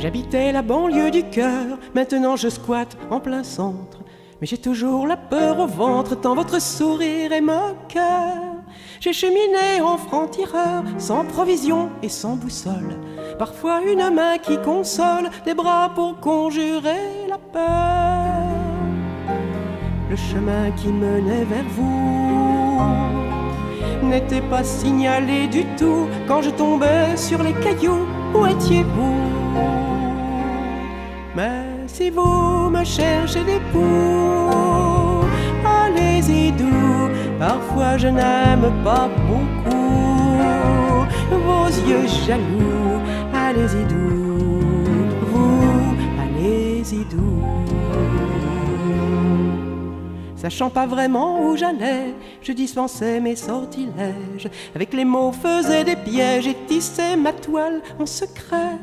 J'habitais la banlieue du cœur, maintenant je squatte en plein centre. Mais j'ai toujours la peur au ventre, tant votre sourire est moqueur. J'ai cheminé en franc-tireur, sans provision et sans boussole. Parfois une main qui console, des bras pour conjurer la peur. Le chemin qui menait vers vous n'était pas signalé du tout. Quand je tombais sur les cailloux, où étiez-vous? Mais si vous me cherchez des poux, allez-y doux, parfois je n'aime pas beaucoup vos yeux jaloux. Allez-y doux, vous, allez-y doux. Sachant pas vraiment où j'allais, je dispensais mes sortilèges. Avec les mots faisais des pièges et tissais ma toile en secret.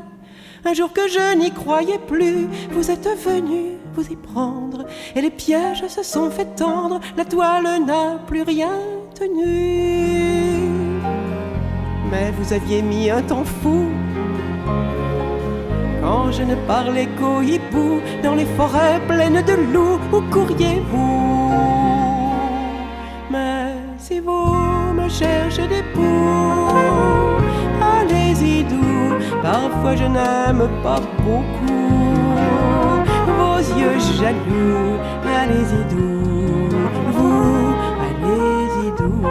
Un jour que je n'y croyais plus, vous êtes venu vous y prendre, et les pièges se sont fait tendre, la toile n'a plus rien tenu. Mais vous aviez mis un temps fou, quand je ne parlais qu'au hibou, dans les forêts pleines de loups, où courriez-vous? Mais si vous me cherchez des poux, allez-y doux, parfois je n'aime pas beaucoup vos yeux jaloux. Allez-y doux, vous, allez-y doux.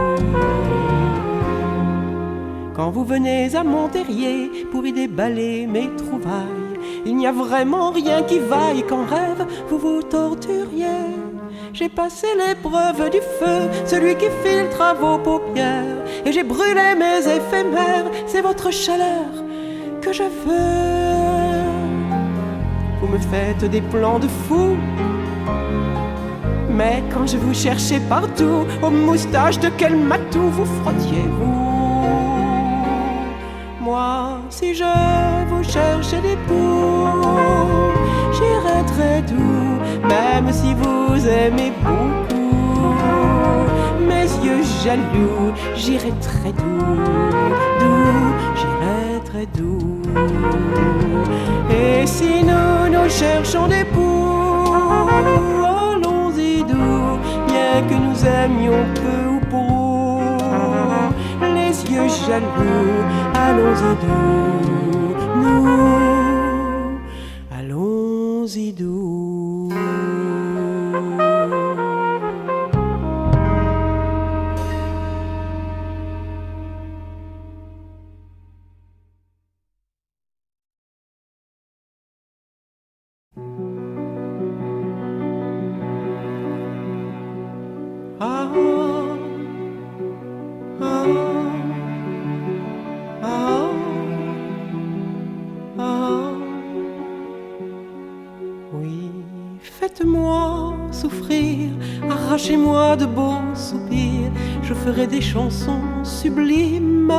Quand vous venez à Monterrier pour y déballer mes trouvailles, il n'y a vraiment rien qui vaille, qu'en rêve vous vous torturiez. J'ai passé l'épreuve du feu, celui qui filtre à vos paupières, et j'ai brûlé mes éphémères, c'est votre chaleur que je veux. Vous me faites des plans de fou, mais quand je vous cherchais partout, aux moustaches de quel matou vous frottiez-vous? Moi, si je vous cherchais des poux, j'irais très doux, même si vous aimez beaucoup mes yeux jaloux. J'irais très doux, doux, j'irais très doux. Et si nous cherchons des poux, allons-y doux, bien que nous aimions peu ou prou les yeux jaloux. Allons-y doux, nous, allons-y doux. Ah, ah, ah, ah. Oui, faites-moi souffrir, arrachez-moi de beaux soupirs, je ferai des chansons sublimes.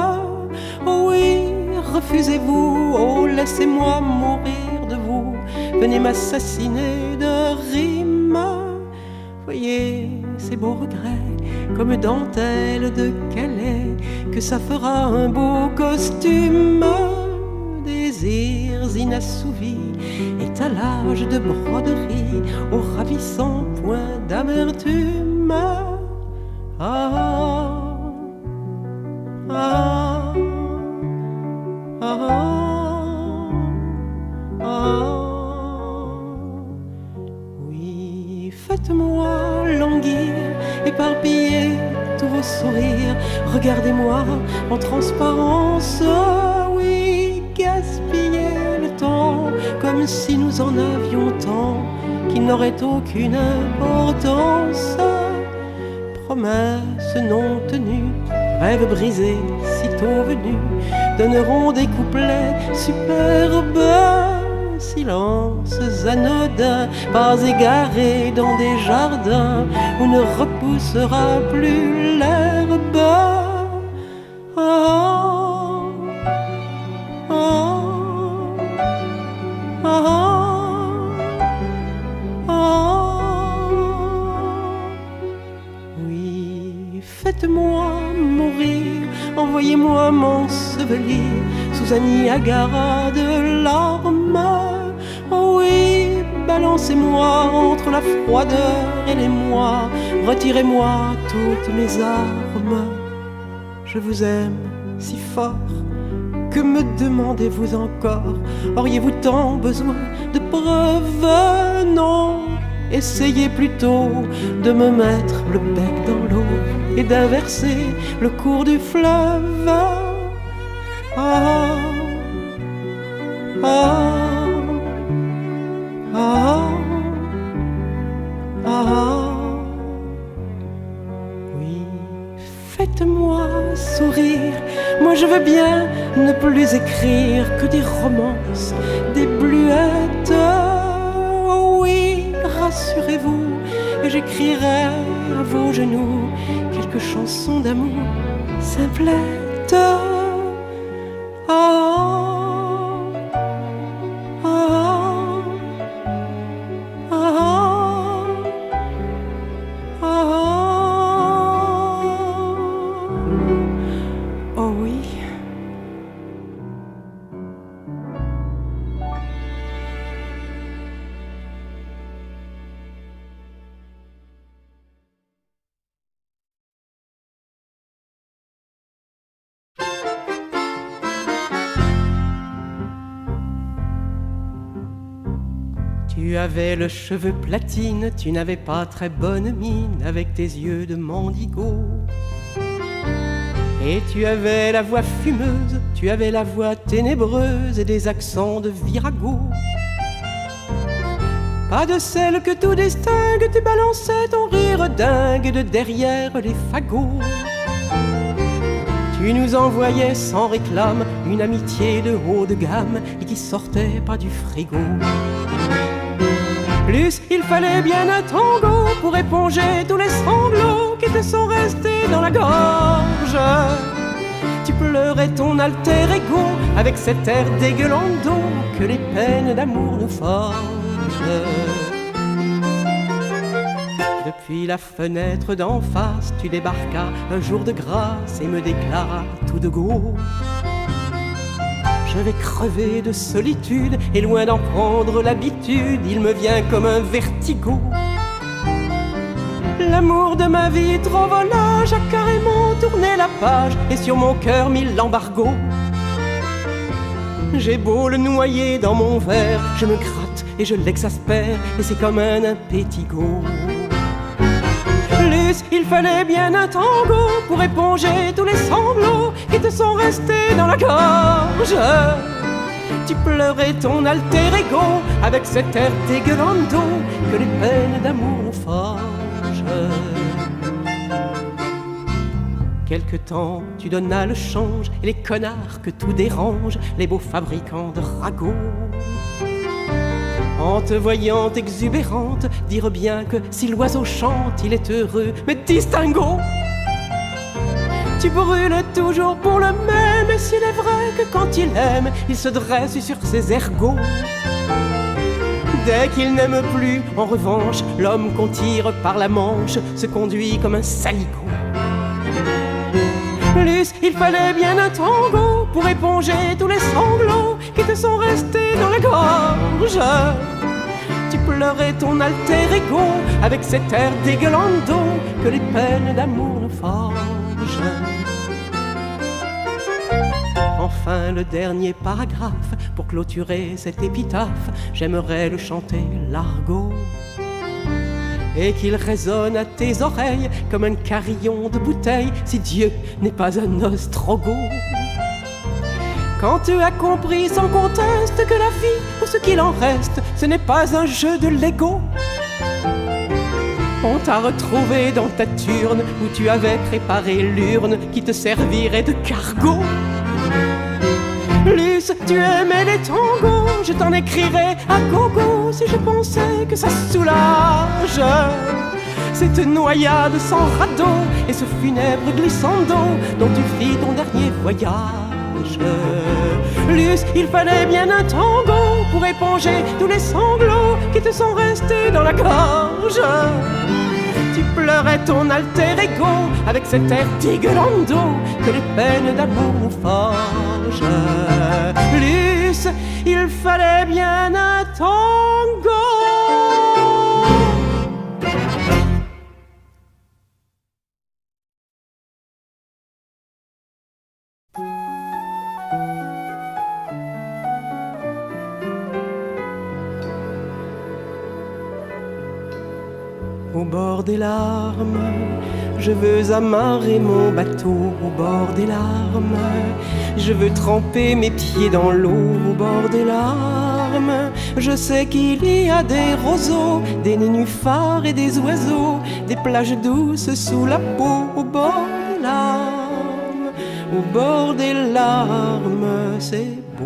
Oh oui, refusez-vous, oh laissez-moi mourir de vous, venez m'assassiner de rimes. Voyez ces beaux regrets comme dentelle de Calais, que ça fera un beau costume. Désirs inassouvis, étalage de broderie, au ravissant point d'amertume. Ah, ah, ah, ah. Oui, faites-moi languir, éparpiller tous vos sourires, regardez-moi en transparence. Oui, gaspiller le temps comme si nous en avions tant qu'il n'aurait aucune importance. Promesses non tenues, rêves brisés sitôt venus, donneront des couplets superbes. Silences anodins, pas égarés dans des jardins où ne repoussera plus l'herbe. Ah, ah, ah, ah. Oui, faites-moi envoyez-moi mourir, envoyez-moi m'ensevelir sous un Niagara de larmes. Oh oui, balancez-moi entre la froideur et les mois, retirez-moi toutes mes armes. Je vous aime si fort, que me demandez-vous encore? Auriez-vous tant besoin de preuves? Non, essayez plutôt de me mettre le bec dans l'eau et d'inverser le cours du fleuve. Ah, ah, ah, ah. Oui, faites-moi sourire. Moi je veux bien ne plus écrire que des romances, des bluettes. Oh oui, rassurez-vous, et j'écrirai à vos genoux quelques chansons d'amour simplettes. Ah, ah, ah, ah. Oh oui. Tu avais le cheveu platine, tu n'avais pas très bonne mine avec tes yeux de mendigo. Et tu avais la voix fumeuse, tu avais la voix ténébreuse et des accents de virago. Pas de celle que tout distingue, tu balançais ton rire dingue de derrière les fagots. Tu nous envoyais sans réclame une amitié de haut de gamme et qui sortait pas du frigo. Plus il fallait bien un tango pour éponger tous les sanglots qui te sont restés dans la gorge. Tu pleurais ton alter ego avec cet air dégueulant d'eau que les peines d'amour nous forgent. Depuis la fenêtre d'en face, tu débarquas un jour de grâce et me déclaras tout de go: je vais crever de solitude, et loin d'en prendre l'habitude, il me vient comme un vertigo. L'amour de ma vie trop volage a carrément tourné la page et sur mon cœur mis l'embargo. J'ai beau le noyer dans mon verre, je me gratte et je l'exaspère, et c'est comme un impétigo. Plus il fallait bien un tango pour éponger tous les sanglots qui te sont restés dans la gorge. Tu pleurais ton alter ego avec cet air dégueulant d'eau que les peines d'amour nous forgent. Quelque temps tu donnas le change, et les connards que tout dérange, les beaux fabricants de ragots, en te voyant exubérante, dire bien que si l'oiseau chante, il est heureux, mais distingo. Tu brûles toujours pour le même, et s'il est vrai que quand il aime, il se dresse sur ses ergots. Dès qu'il n'aime plus, en revanche, l'homme qu'on tire par la manche se conduit comme un saligo. Plus il fallait bien un tango pour éponger tous les sanglots qui te sont restés dans la gorge. Tu pleurais ton alter ego avec cet air dégueulant d'eau que les peines d'amour nous forgent. Enfin le dernier paragraphe pour clôturer cette épitaphe, j'aimerais le chanter l'argot, et qu'il résonne à tes oreilles comme un carillon de bouteille, si Dieu n'est pas un ostrogoth. Quand tu as compris sans conteste que la vie, ou ce qu'il en reste, ce n'est pas un jeu de Lego. On t'a retrouvé dans ta turne où tu avais préparé l'urne qui te servirait de cargo. Plus tu aimais les tangos, je t'en écrirais à gogo si je pensais que ça soulage cette noyade sans radeau et ce funèbre glissando dont tu fis ton dernier voyage. Plus il fallait bien un tango pour éponger tous les sanglots qui te sont restés dans la gorge. tu pleurais ton alter ego avec cet air dégueulando que les peines d'amour nous forgent. Luce, il fallait bien un tango. Au bord des larmes, je veux amarrer mon bateau. Au bord des larmes, je veux tremper mes pieds dans l'eau. Au bord des larmes, je sais qu'il y a des roseaux, des nénuphars et des oiseaux, des plages douces sous la peau. Au bord des larmes, au bord des larmes, c'est beau.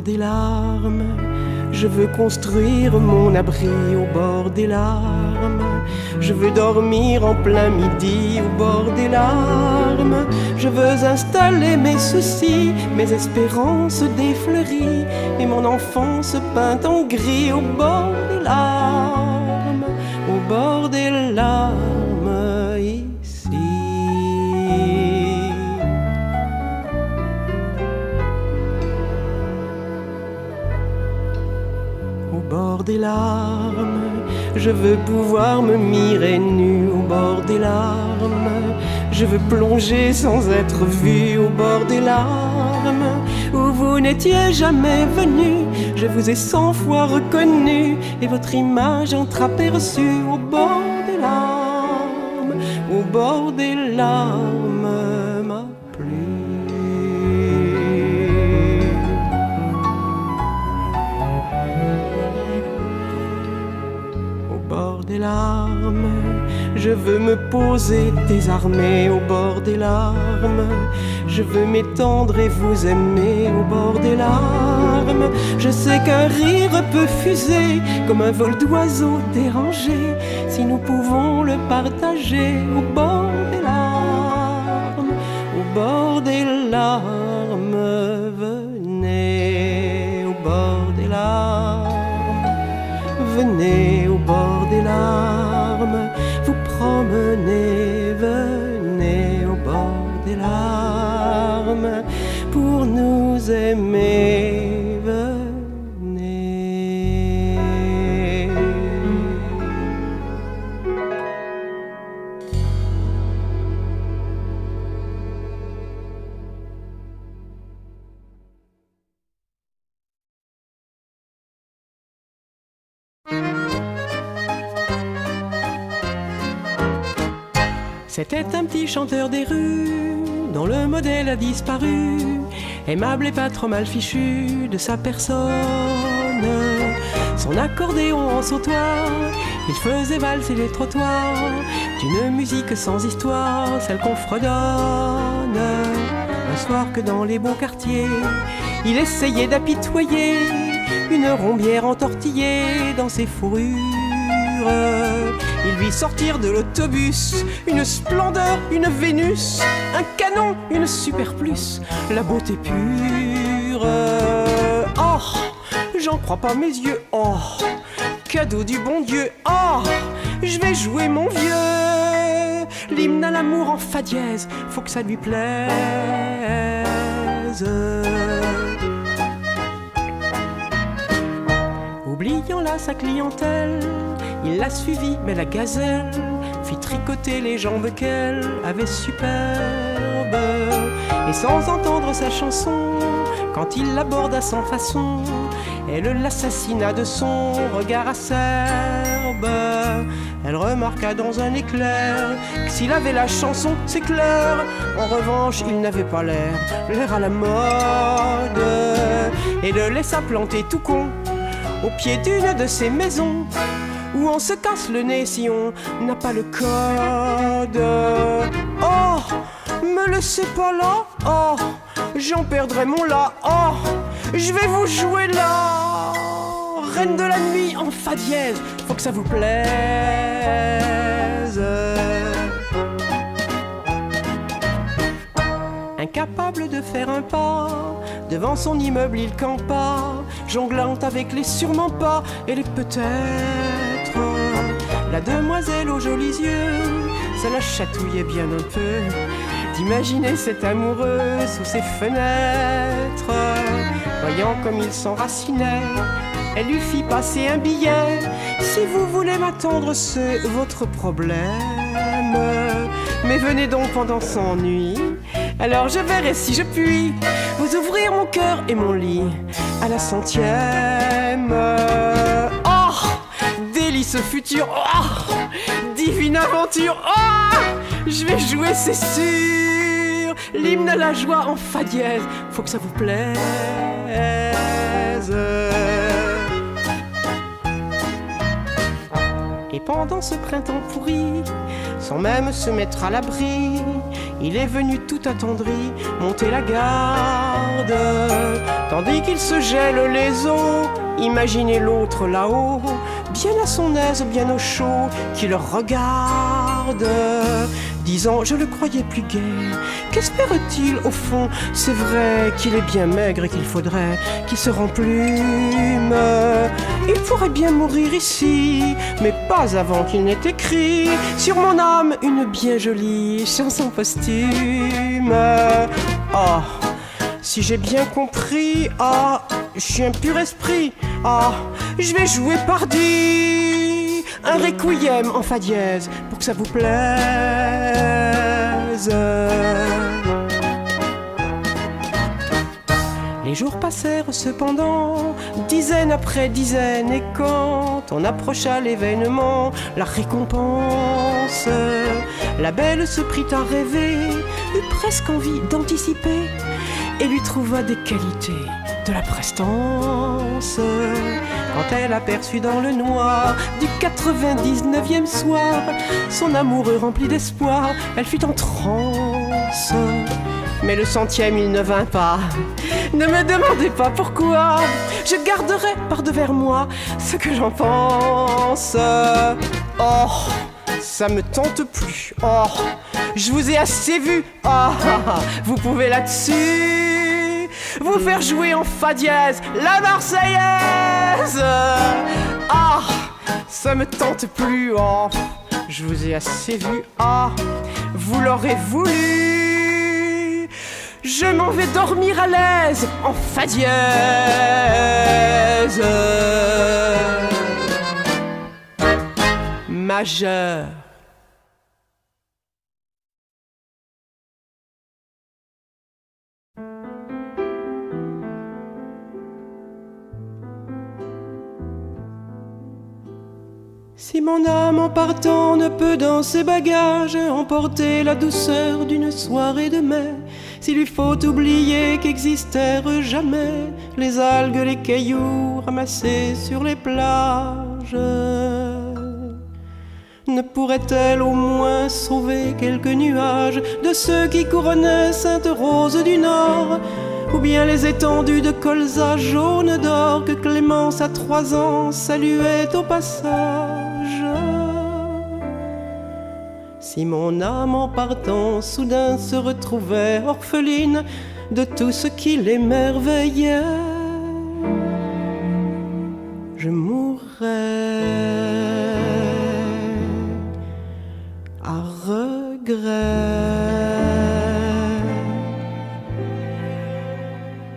Des larmes, je veux construire mon abri au bord des larmes. Je veux dormir en plein midi au bord des larmes. Je veux installer mes soucis, mes espérances défleuries et mon enfance peinte en gris au bord des larmes, au bord des larmes ici. Au bord des larmes, je veux pouvoir me mirer nu au bord des larmes. Je veux plonger sans être vu au bord des larmes. Où vous n'étiez jamais venu, je vous ai 100 fois reconnu et votre image entreaperçue au bord des larmes, au bord des larmes, ma pluie. Au bord des larmes, je veux me poser désarmé au bord des larmes. Je veux m'étendre et vous aimer au bord des larmes. Je sais qu'un rire peut fuser comme un vol d'oiseau dérangé si nous pouvons le partager au bord des larmes, au bord des larmes. Venez au bord des larmes, venez au bord des larmes. Vous promenez, venez au bord des larmes pour nous aimer, venez. C'était un petit chanteur des rues dont le modèle a disparu, aimable et pas trop mal fichu de sa personne. Son accordéon en sautoir, il faisait valser les trottoirs d'une musique sans histoire, celle qu'on fredonne. Un soir que dans les beaux quartiers, il essayait d'apitoyer une rombière entortillée dans ses fourrures. Ils lui sortirent de l'autobus une splendeur, une Vénus, un canon, une super plus, la beauté pure. Oh, j'en crois pas mes yeux. Oh, cadeau du bon Dieu. Oh, je vais jouer mon vieux, l'hymne à l'amour en fa dièse, faut que ça lui plaise. Oubliant là sa clientèle, il l'a suivie, mais la gazelle fit tricoter les jambes qu'elle avait superbes. Et sans entendre sa chanson, quand il l'aborda sans façon, elle l'assassina de son regard acerbe. Elle remarqua dans un éclair que s'il avait la chanson, c'est clair. En revanche, il n'avait pas l'air à la mode, et le laissa planter tout con au pied d'une de ces maisons où on se casse le nez si on n'a pas le code. Oh, me laissez pas là. Oh, j'en perdrai mon là. Oh, je vais vous jouer là. Reine de la nuit en fa dièse, faut que ça vous plaise. Un incapable de faire un pas. Devant son immeuble il campa, jonglant avec les sûrement pas et les peut-être. La demoiselle aux jolis yeux, ça la chatouillait bien un peu d'imaginer cet amoureux sous ses fenêtres. Voyant comme il s'enracinait, elle lui fit passer un billet. Si vous voulez m'attendre, c'est votre problème, mais venez donc pendant son nuit. Alors je verrai si je puis vous ouvrir mon cœur et mon lit à la 100e. Oh, délice futur, oh, divine aventure, oh, je vais jouer, c'est sûr, l'hymne à la joie en fa dièse. Faut que ça vous plaise. Et pendant ce printemps pourri, sans même se mettre à l'abri, il est venu tout attendri monter la garde. Tandis qu'il se gèle les os, imaginez l'autre là-haut, bien à son aise, bien au chaud, qui le regarde, disant je le croyais plus gai. Qu'espère-t-il au fond? C'est vrai qu'il est bien maigre et qu'il faudrait qu'il se remplume. Il pourrait bien mourir ici, mais pas avant qu'il n'ait écrit sur mon âme une bien jolie chanson posthume. Oh, si j'ai bien compris, ah, je suis un pur esprit. Ah, je vais jouer pardi un requiem en fa dièse pour que ça vous plaise. Les jours passèrent cependant, dizaine après dizaine, et quand on approcha l'événement, la récompense, la belle se prit à rêver, eut presque envie d'anticiper, et lui trouva des qualités de la prestance. Quand elle aperçut dans le noir du 99e soir son amoureux rempli d'espoir, elle fut en transe. Mais le 100e il ne vint pas. Ne me demandez pas pourquoi, je garderai par-devers moi ce que j'en pense. Oh, ça me tente plus. Oh, je vous ai assez vu. Oh, vous pouvez là-dessus vous faire jouer en fa dièse la Marseillaise. Ah, ça me tente plus. Oh, je vous ai assez vu. Ah, vous l'aurez voulu. Je m'en vais dormir à l'aise en fa dièse. Majeur. Si mon âme en partant ne peut dans ses bagages emporter la douceur d'une soirée de mai, s'il lui faut oublier qu'existèrent jamais les algues, les cailloux ramassés sur les plages, ne pourrait-elle au moins sauver quelques nuages de ceux qui couronnaient Sainte-Rose du Nord, ou bien les étendues de colza jaune d'or que Clémence à 3 ans saluait au passage? Si mon âme en partant soudain se retrouvait orpheline de tout ce qui l'émerveillait, je mourrais à regret.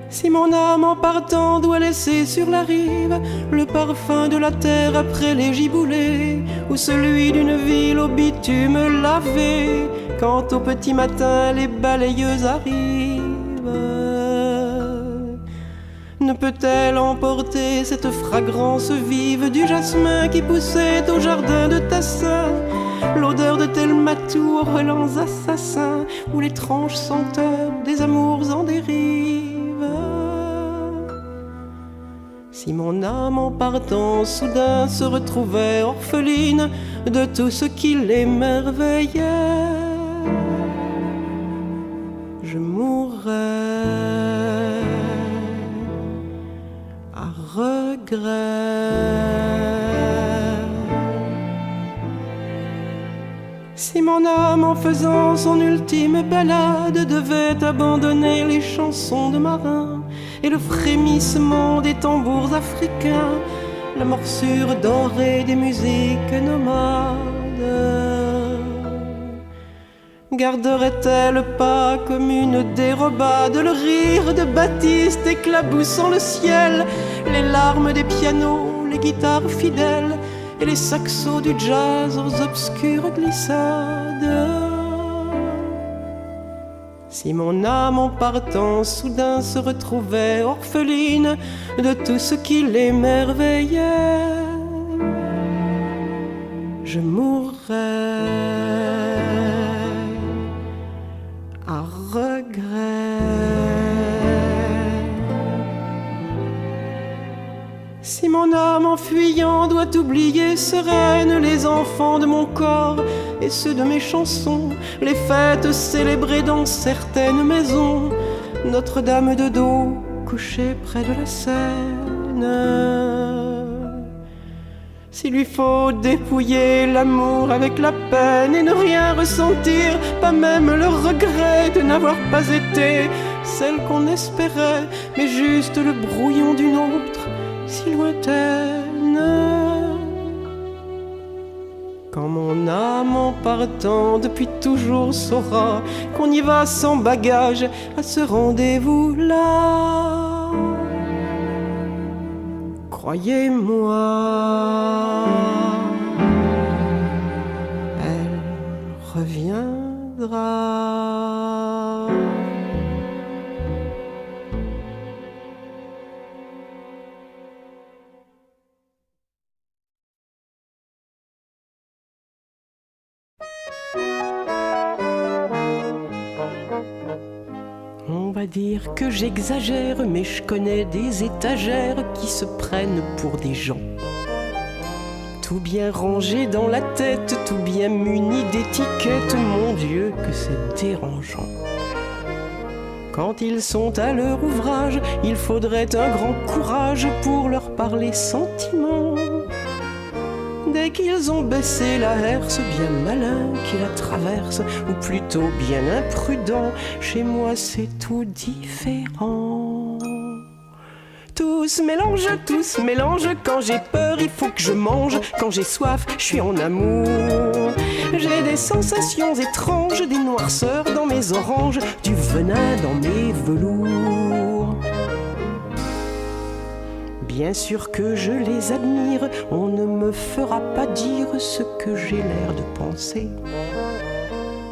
Si mon âme en partant doit laisser sur la rive le parfum de la terre après les giboulées, ou celui d'une ville au bitume lavé quand au petit matin les balayeuses arrivent, ne peut-elle emporter cette fragrance vive du jasmin qui poussait au jardin de Tassin, l'odeur de tel matou aux relents assassins, ou l'étrange senteur des amours en dérive? Si mon âme en partant soudain se retrouvait orpheline de tout ce qui l'émerveillait, je mourrais à regret. Si mon âme, en faisant son ultime balade, devait abandonner les chansons de marins et le frémissement des tambours africains, la morsure dorée des musiques nomades, garderait-elle pas comme une dérobade le rire de Baptiste éclaboussant le ciel, les larmes des pianos, les guitares fidèles et les saxos du jazz aux obscures glissades? Si mon âme en partant soudain se retrouvait orpheline de tout ce qui l'émerveillait, je mourrais à regret. Si mon âme en fuyant doit oublier sereine les enfants de mon corps et ceux de mes chansons, les fêtes célébrées dans certaines maisons, Notre-Dame de dos couchée près de la Seine, s'il lui faut dépouiller l'amour avec la peine et ne rien ressentir, pas même le regret de n'avoir pas été celle qu'on espérait, mais juste le brouillon d'une autre si lointaine. Quand mon âme en partant depuis toujours saura qu'on y va sans bagage à ce rendez-vous-là, croyez-moi, elle reviendra. On va dire que j'exagère, mais je connais des étagères qui se prennent pour des gens. Tout bien rangé dans la tête, tout bien muni d'étiquettes, mon Dieu que c'est dérangeant. Quand ils sont à leur ouvrage, il faudrait un grand courage pour leur parler sentiments. Dès qu'ils ont baissé la herse, bien malin qui la traverse, ou plutôt bien imprudent, chez moi c'est tout différent. Tout se mélange, quand j'ai peur il faut que je mange, quand j'ai soif je suis en amour. J'ai des sensations étranges, des noirceurs dans mes oranges, du venin dans mes velours. Bien sûr que je les admire, on ne me fera pas dire ce que j'ai l'air de penser.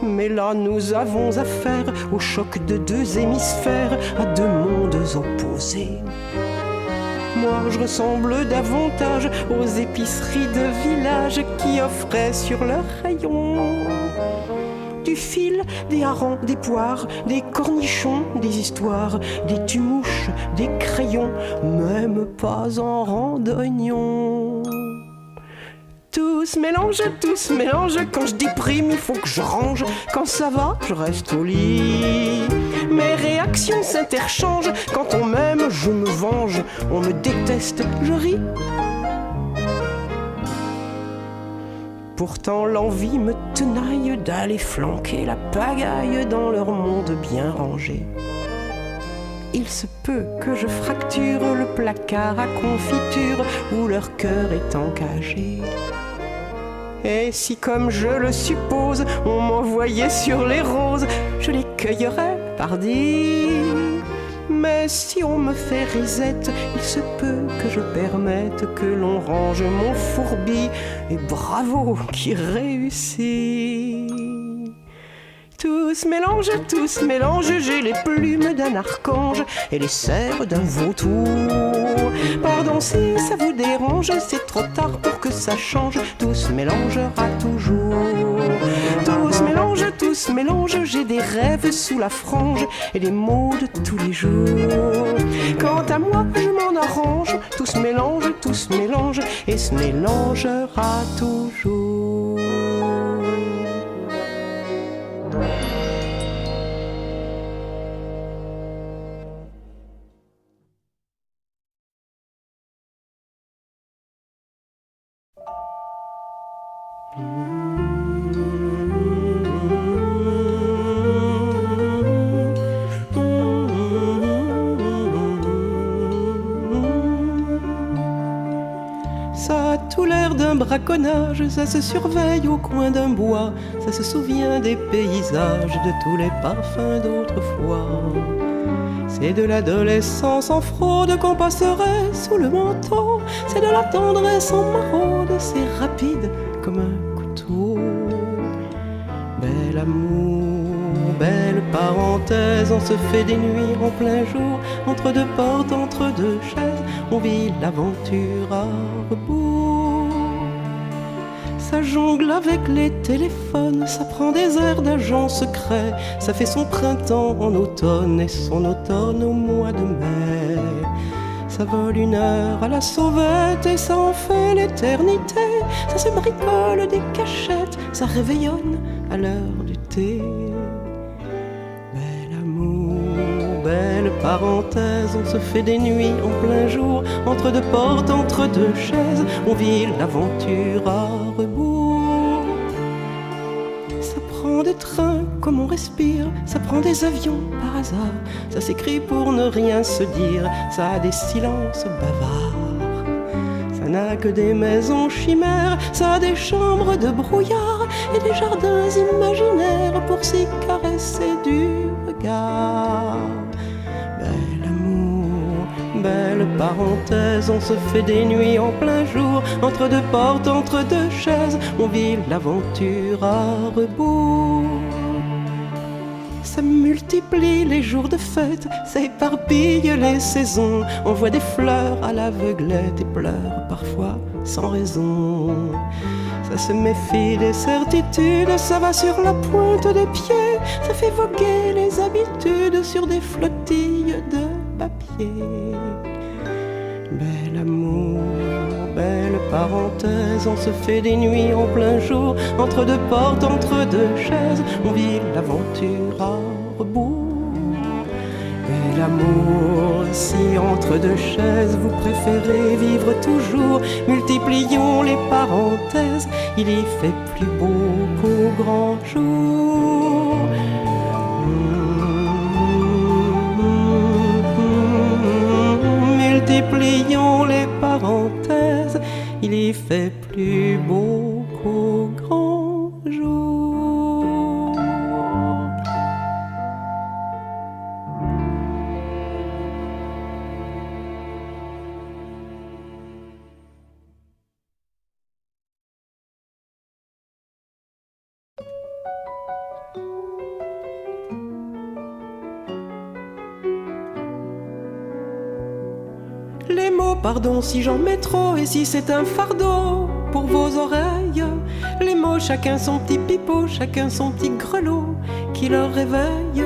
Mais là nous avons affaire au choc de deux hémisphères, à deux mondes opposés. Moi je ressemble davantage aux épiceries de village qui offraient sur leurs rayons du fil, des harengs, des poires, des cornichons, des histoires, des tumouches, des crayons, même pas en rang d'oignons. Tout se mélange, quand je déprime, il faut que je range, quand ça va, je reste au lit. Mes réactions s'interchangent, quand on m'aime, je me venge, on me déteste, je ris. Pourtant l'envie me tenaille d'aller flanquer la pagaille dans leur monde bien rangé. Il se peut que je fracture le placard à confiture où leur cœur est encagé. Et si comme je le suppose, on m'envoyait sur les roses, je les cueillerais, pardi. Mais si on me fait risette, il se peut que je permette que l'on range mon fourbi, et bravo qui réussit. Tout se mélange, j'ai les plumes d'un archange et les serres d'un vautour. Pardon si ça vous dérange, c'est trop tard pour que ça change, tout se mélangera toujours. Tout se mélange, j'ai des rêves sous la frange et des mots de tous les jours. Quant à moi, je m'en arrange, tout se mélange et se mélangera toujours. Ça a tout l'air d'un braconnage, ça se surveille au coin d'un bois, ça se souvient des paysages, de tous les parfums d'autrefois. C'est de l'adolescence en fraude qu'on passerait sous le manteau, c'est de la tendresse en maraude, c'est rapide comme un couteau. Bel amour, belle parenthèse, on se fait des nuits en plein jour, entre deux portes, entre deux chaises, on vit l'aventure à rebours. Ça jongle avec les téléphones, ça prend des airs d'agent secret, ça fait son printemps en automne et son automne au mois de mai. Ça vole une heure à la sauvette et ça en fait l'éternité, ça se bricole des cachettes, ça réveillonne à l'heure du thé. Bel amour, belle parenthèse, on se fait des nuits en plein jour, entre deux portes, entre deux chaises, on vit l'aventure à rebours. Ça prend des trains comme on respire, ça prend des avions par hasard, ça s'écrit pour ne rien se dire, ça a des silences bavards. Ça n'a que des maisons chimères, ça a des chambres de brouillard et des jardins imaginaires pour s'y caresser du regard. Bel amour, belle parenthèse, on se fait des nuits en plein jour, entre deux portes, entre deux chaises, on vit l'aventure à rebours. Ça multiplie les jours de fête, ça éparpille les saisons, on voit des fleurs à l'aveuglette et pleure parfois sans raison. Ça se méfie des certitudes, ça va sur la pointe des pieds, ça fait voguer les habitudes sur des flottilles de papier. Bel amour, belle parenthèse, on se fait des nuits en plein jour, entre deux portes, entre deux chaises, on vit l'aventure à rebours. Bel amour, si entre deux chaises vous préférez vivre toujours, multiplions les parenthèses, il y fait plus beau qu'au grand jour. Multiplions les parenthèses, il y fait plus beau qu'au grand jour. Les mots, pardon si j'en mets trop et si c'est un fardeau pour vos oreilles. Les mots, chacun son petit pipeau, chacun son petit grelot qui leur réveille.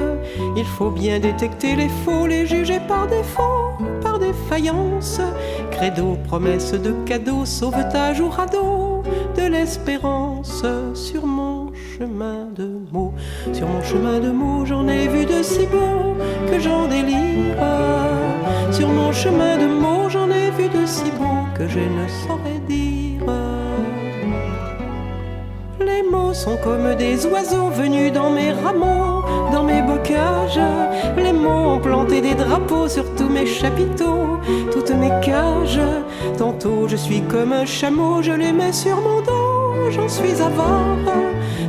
Il faut bien détecter les faux, les juger par défaut, par défaillance. Credo, promesse de cadeau, sauvetage ou radeau de l'espérance sur mon chemin de mots. Sur mon chemin de mots, j'en ai vu de si beaux que j'en délire. Sur mon chemin de mots, j'en ai vu de si beaux que je ne saurais dire. Les mots sont comme des oiseaux venus dans mes rameaux, dans mes bocages. Les mots ont planté des drapeaux sur tous mes chapiteaux, toutes mes cages. Tantôt je suis comme un chameau, je les mets sur mon dos, j'en suis avare.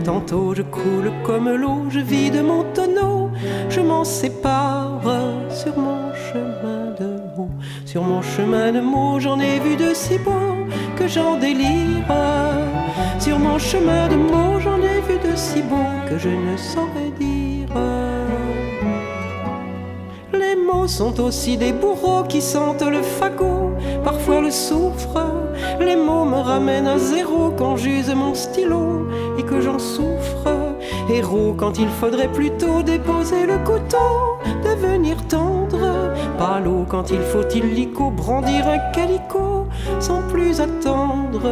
Tantôt je coule comme l'eau, je vide mon tonneau, je m'en sépare sur mon chemin de mots. Sur mon chemin de mots, j'en ai vu de si beaux que j'en délire. Sur mon chemin de mots, j'en ai vu de si beaux que je ne saurais dire. Les mots sont aussi des bourreaux qui sentent le fagot, parfois le soufre. Les mots me ramènent à zéro quand j'use mon stylo et que j'en souffre. Héros quand il faudrait plutôt déposer le couteau, devenir tendre. Palo quand il faut illico brandir un calicot, sans plus attendre.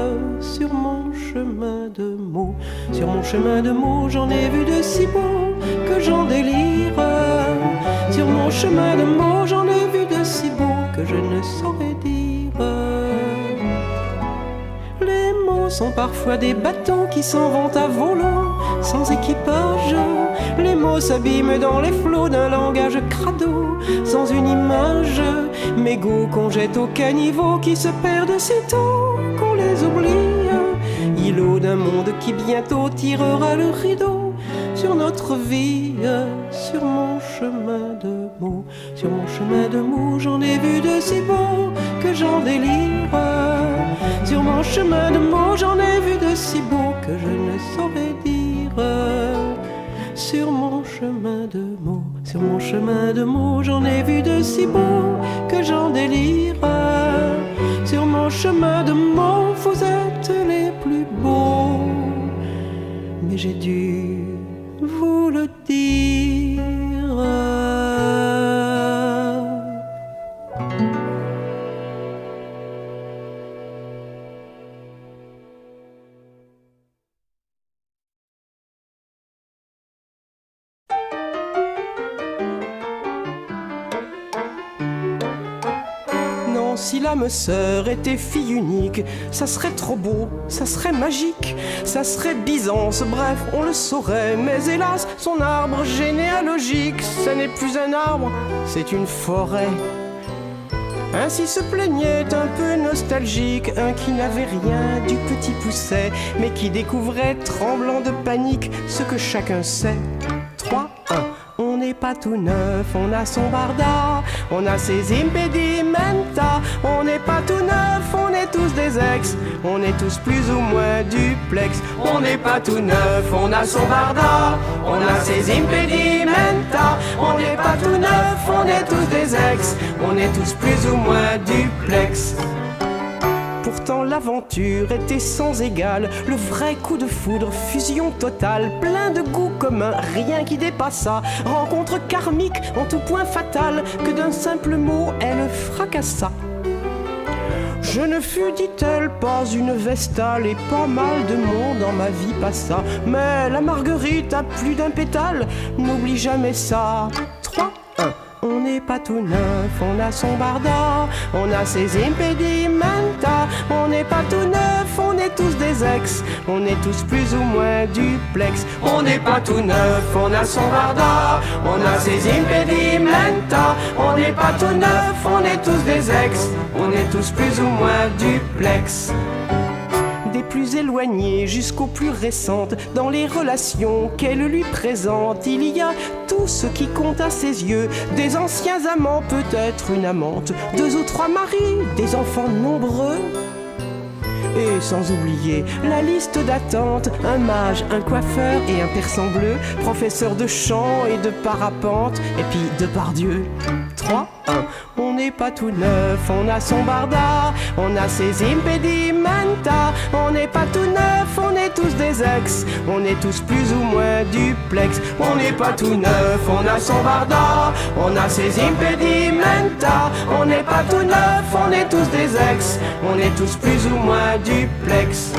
Sur mon chemin de mots, sur mon chemin de mots, j'en ai vu de si beaux que j'en délire. Sur mon chemin de mots, j'en ai vu de si beaux que je ne saurais dire. Les mots sont parfois des bateaux qui s'en vont à volo, sans équipage. Les mots s'abîment dans les flots d'un langage crado, sans une image. Mégots qu'on jette au caniveau qui se perdent sitôt oubli, îlot d'un monde qui bientôt tirera le rideau sur notre vie, sur mon chemin de mots, sur mon chemin de mots, j'en ai vu de si beaux que j'en délire. Sur mon chemin de mots, j'en ai vu de si beaux que je ne saurais dire. Sur mon chemin de mots, sur mon chemin de mots, j'en ai vu de si beaux que j'en délire. Sur mon chemin de mots, vous êtes les plus beaux, mais j'ai dû vous le dire. Non, si l'âme sœur était fille unique, ça serait trop beau, ça serait magique, ça serait Byzance, bref, on le saurait. Mais hélas, son arbre généalogique, ce n'est plus un arbre, c'est une forêt. Ainsi se plaignait un peu nostalgique un qui n'avait rien du petit pousset, mais qui découvrait, tremblant de panique, ce que chacun sait. 3, 1. On n'est pas tout neuf, on a son barda, on a ses impedimenta. On n'est pas tout neuf, on est tous des ex, on est tous plus ou moins duplex. On n'est pas tout neuf, on a son barda, on a ses impedimenta. On n'est pas tout neuf, on est tous des ex, on est tous plus ou moins duplex. Pourtant l'aventure était sans égal, le vrai coup de foudre, fusion totale, plein de goûts communs, rien qui dépassa, rencontre karmique en tout point fatale, que d'un simple mot elle fracassa. Je ne fus, dit-elle, pas une vestale, et pas mal de monde dans ma vie passa, mais la marguerite a plus d'un pétale, n'oublie jamais ça. 3, 1. On n'est pas tout neuf, on a son barda, on a ses impedimenta. On n'est pas tout neuf, on est tous des ex, on est tous plus ou moins duplex. On n'est pas tout neuf, on a son barda, on a ses impedimenta. On n'est pas tout neuf, on est tous des ex, on est tous plus ou moins duplex. Des plus éloignées jusqu'aux plus récentes, dans les relations qu'elle lui présente, il y a tout ce qui compte à ses yeux, des anciens amants, peut-être une amante, 2 ou 3 maris, des enfants nombreux. Et sans oublier la liste d'attente, un mage, un coiffeur et un persan bleu, professeur de chant et de parapente, et puis de Pardieu. 3, 1. On n'est pas tout neuf, on a son barda, on a ses impedimenta. On n'est pas tout neuf, on est tous des ex, on est tous plus ou moins duplex. On n'est pas tout neuf, on a son barda, on a ses impedimenta. On n'est pas tout neuf, on est tous des ex, on est tous plus ou moins duplex.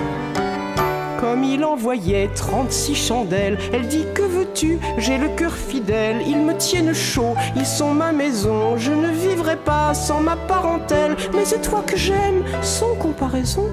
Comme il envoyait 36 chandelles, elle dit: que veux-tu, j'ai le cœur fidèle, ils me tiennent chaud, ils sont ma maison, je ne vivrai pas sans ma parentèle, mais c'est toi que j'aime, sans comparaison.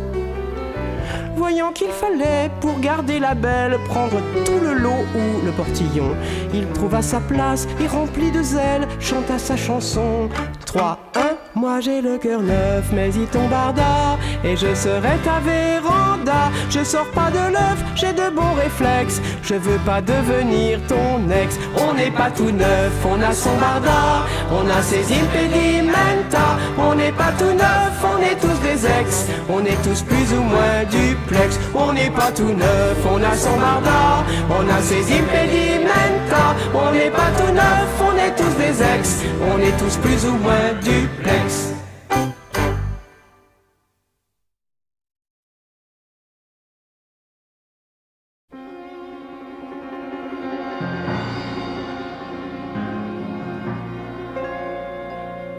Voyant qu'il fallait, pour garder la belle, prendre tout le lot ou le portillon, il trouva sa place et rempli de zèle, chanta sa chanson. 3, 1. Moi j'ai le cœur neuf, mais il tombe arda, et je serai ta véranda. Je sors pas de l'œuf, j'ai de bons réflexes, je veux pas devenir ton ex. On n'est pas tout neuf, on a son barda, on a ses impedimenta. On n'est pas tout neuf, on est tous des ex, on est tous plus ou moins duplex. On n'est pas tout neuf, on a son barda, on a ses impedimenta. On n'est pas tout neuf, on est tous des ex, on est tous plus ou moins duplex.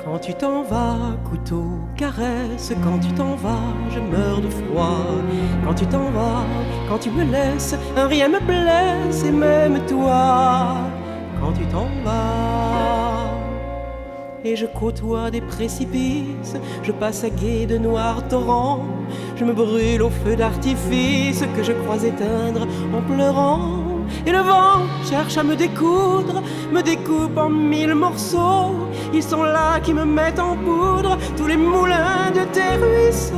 Quand tu t'en vas, couteau, caresse. Quand tu t'en vas, je meurs de froid. Quand tu t'en vas, quand tu me laisses, rien me blesse, et même toi. Quand tu t'en vas, et je côtoie des précipices, je passe à gué de noirs torrents, je me brûle au feu d'artifice que je crois éteindre en pleurant. Et le vent cherche à me découdre, me découpe en 1000 morceaux. Ils sont là qui me mettent en poudre tous les moulins de tes ruisseaux.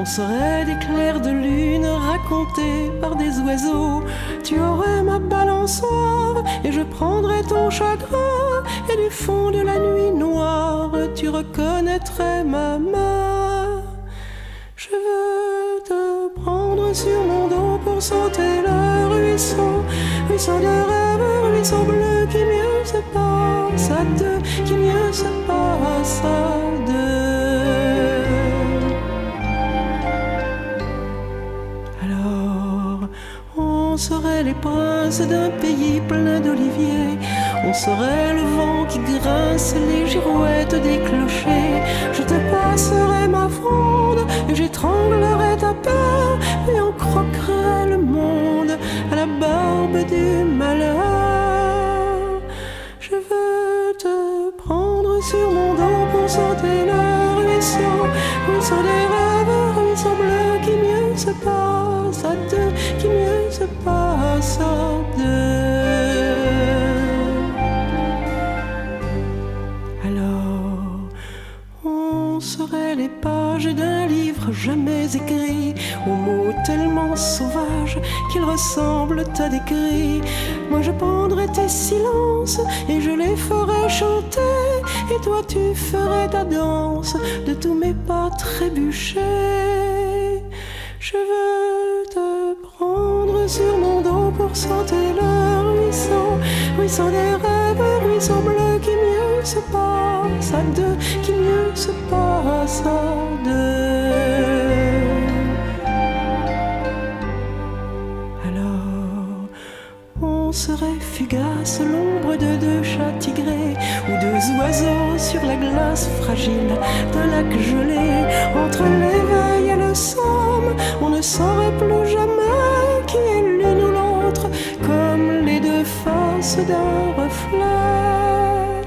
On serait des clairs de lune racontés par des oiseaux. Tu aurais ma balançoire et je prendrais ton chagrin. Et du fond de la nuit noire, tu reconnaîtrais ma main. Je veux te prendre sur mon dos pour sauter le ruisseau. Ruisseau de rêve, ruisseau bleu qui mieux se passe à deux, qui mieux se passe à deux. Alors, on serait les princes d'un pays plein d'oliviers. On serait le vent qui grince les girouettes des clochers. Je te passerai ma fronde et j'étranglerai ta peur. Et on croquerait le monde à la barbe du malheur. Je veux te prendre sur mon dos pour sauter le ruisseau. Ruisseau des rêves, ruisseau bleu qui mieux se passe à deux, qui mieux se passe à deux. On serait les pages d'un livre jamais écrit, aux mots tellement sauvages qu'ils ressemblent à des cris. Moi je prendrais tes silences et je les ferais chanter, et toi tu ferais ta danse de tous mes pas trébuchés. Je veux te prendre sur mon dos pour sauter le ruisseau. Ruisseau des rêves, ruisseau bleu qui mieux se passe à deux, qui mieux se passe à deux. Alors, on serait fugace, l'ombre de deux chats tigrés, ou deux oiseaux sur la glace fragile d'un lac gelé. Entre l'éveil et le somme, on ne saurait plus jamais qui est l'une ou l'autre, comme les deux faces d'un reflet.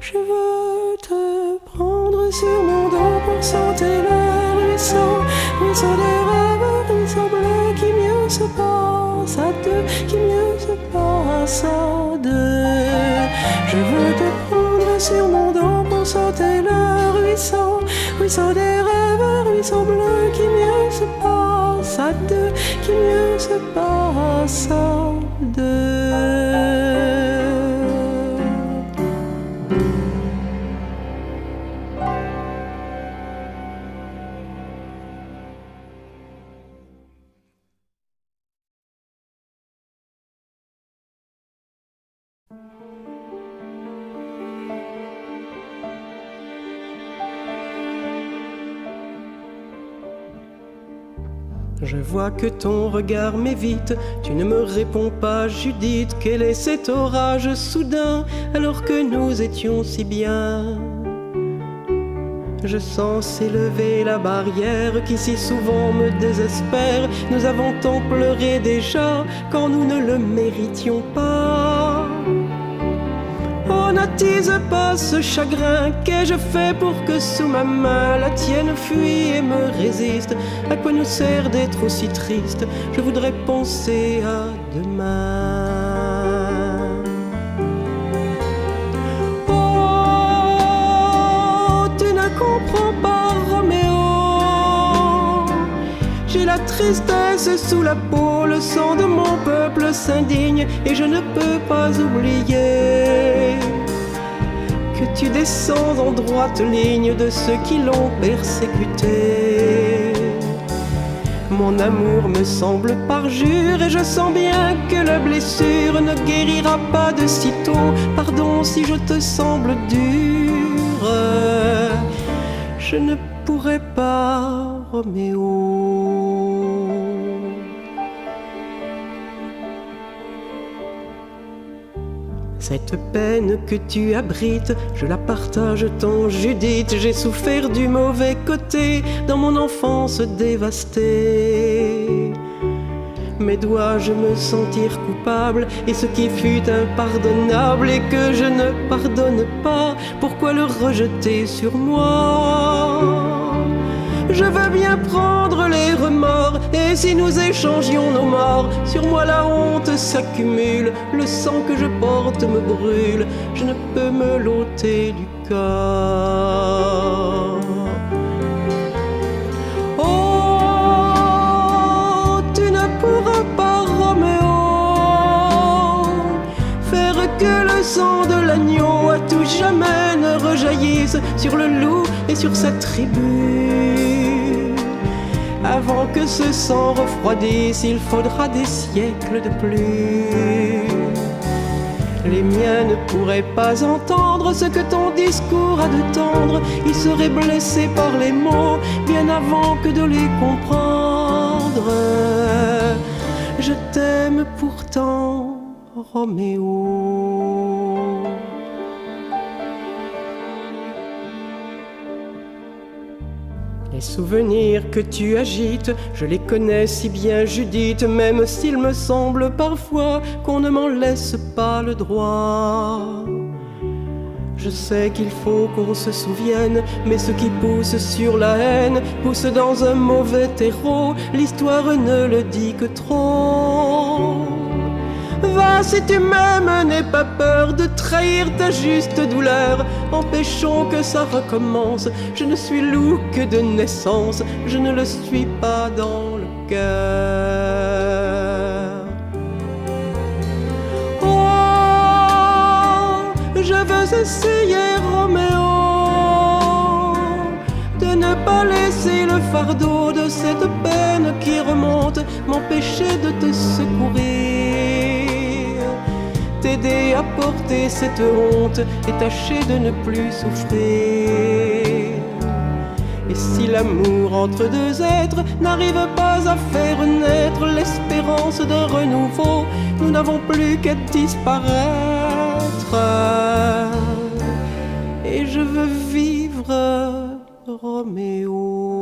Je veux te prendre sur mon dos pour sauter le ruisseau. Ruisseau des rêves, ruisseau bleu qui mieux se passe à deux, qui mieux se passe à deux. Je veux te prendre sur mon dos pour sauter le ruisseau. Ruisseau des rêves, ruisseau bleu qui mieux se passe à deux, qui mieux se passe à deux. Je vois que ton regard m'évite, tu ne me réponds pas, Judith. Quel est cet orage soudain, alors que nous étions si bien? Je sens s'élever la barrière qui si souvent me désespère. Nous avons tant pleuré déjà quand nous ne le méritions pas. Oh, n'attise pas ce chagrin, qu'ai-je fait pour que sous ma main la tienne fuit et me résiste? À quoi nous sert d'être aussi triste? Je voudrais penser à demain. Oh, tu ne comprends pas, Roméo. J'ai la tristesse sous la peau, le sang de mon peuple s'indigne, et je ne peux pas oublier que tu descends en droite ligne de ceux qui l'ont persécuté. Mon amour me semble parjure, et je sens bien que la blessure ne guérira pas de sitôt. Pardon si je te semble dure, je ne pourrai pas, Roméo. Cette peine que tu abrites, je la partage tant, Judith. J'ai souffert du mauvais côté dans mon enfance dévastée. Mais dois-je me sentir coupable, et ce qui fut impardonnable et que je ne pardonne pas, pourquoi le rejeter sur moi? Je veux bien prendre les remords, et si nous échangions nos morts, sur moi la honte s'accumule, le sang que je porte me brûle, je ne peux me l'ôter du corps. Oh, jaillisse sur le loup et sur sa tribu. Avant que ce sang refroidisse, il faudra des siècles de plus. Les miens ne pourraient pas entendre ce que ton discours a de tendre. Ils seraient blessés par les mots bien avant que de les comprendre. Je t'aime pourtant, Roméo. Les souvenirs que tu agites, je les connais si bien, Judith, même s'il me semble parfois qu'on ne m'en laisse pas le droit. Je sais qu'il faut qu'on se souvienne, mais ce qui pousse sur la haine pousse dans un mauvais terreau, l'histoire ne le dit que trop. Va, si tu m'aimes, n'aie pas peur de trahir ta juste douleur. Empêchons que ça recommence. Je ne suis loup que de naissance, je ne le suis pas dans le cœur. Oh, je veux essayer, Roméo, de ne pas laisser le fardeau de cette peine qui remonte m'empêcher de te secourir, t'aider à porter cette honte et tâcher de ne plus souffrir. Et si l'amour entre deux êtres n'arrive pas à faire naître l'espérance d'un renouveau, nous n'avons plus qu'à disparaître. Et je veux vivre, Roméo.